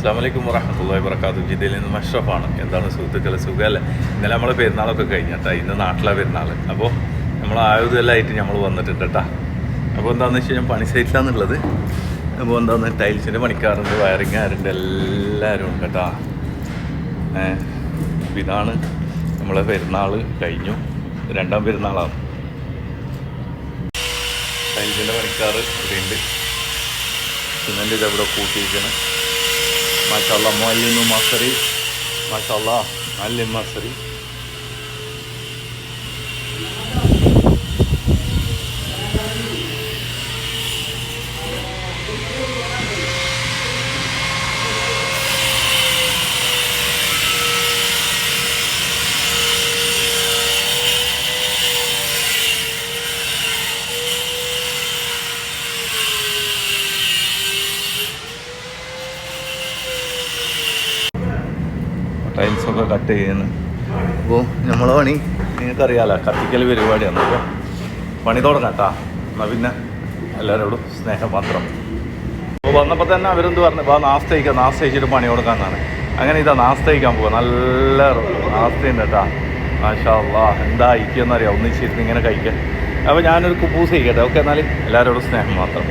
അസ്സലാമു അലൈക്കും വറഹ്മത്തുള്ളാഹി വബറകാതുഹു. ജിദ്ദയിൽ നിന്ന് മഷ്റഫാണ്. എന്താണ് സുഹൃത്തുക്കളെ, സുഖമല്ലേ? ഇന്നലെ നമ്മൾ പെരുന്നാളൊക്കെ കഴിഞ്ഞിട്ടാ, ഇന്ന് നാട്ടിലാണ് പെരുന്നാൾ. അപ്പോൾ നമ്മൾ ആയുധമെല്ലാമായിട്ട് നമ്മൾ വന്നിട്ടുണ്ട് കേട്ടോ. അപ്പോൾ എന്താണെന്ന് വെച്ച് കഴിഞ്ഞാൽ പണി സൈറ്റിലാണെന്നുള്ളത്. അപ്പോൾ എന്താണെന്ന് ടൈൽസിൻ്റെ പണിക്കാറുണ്ട്, വയറിങ്ങാരുണ്ട്, എല്ലാവരും ഉണ്ട് കേട്ടോ. ഇതാണ് നമ്മളെ പെരുന്നാൾ കഴിഞ്ഞു, രണ്ടാം പെരുന്നാളാണ്. ടൈൽസിൻ്റെ പണിക്കാർ ഇവിടെയുണ്ട്. സിമൻ്റ് ഇതവിടെ കൂട്ടിയിരിക്കണം. മാഷാഅല്ലാ മുഅല്ലിമു മസറി, മാഷാഅല്ലാ മുഅല്ലിം മസറി. ടൈൽസൊക്കെ കട്ട് ചെയ്യുന്നു. അപ്പോൾ നമ്മളെ പണി നിങ്ങൾക്കറിയാമല്ലോ, കത്തിക്കൽ പരിപാടിയാണ്. അപ്പോൾ പണി തുടങ്ങാം കേട്ടോ. എന്നാൽ പിന്നെ എല്ലാവരോടും സ്നേഹം മാത്രം. അപ്പോൾ വന്നപ്പോൾ തന്നെ അവരെന്ത് പറഞ്ഞു, അപ്പോൾ നാസ്ത കഴിച്ചിട്ട് പണി കൊടുക്കാമെന്നാണ്. അങ്ങനെ ഇതാ നാസ്ത കഴിക്കാൻ പോവുക. നല്ല നാസ്തയുണ്ട് കേട്ടോ. മാഷാഅല്ലാ, എന്താ ഇരിക്കുമെന്നറിയാം, ഒന്നിച്ചിരുന്ന് ഇങ്ങനെ കഴിക്കാൻ. അപ്പോൾ ഞാനൊരു കുബൂസ് കഴിക്കട്ടെ. ഓക്കെ, എന്നാൽ എല്ലാവരോടും സ്നേഹം മാത്രം.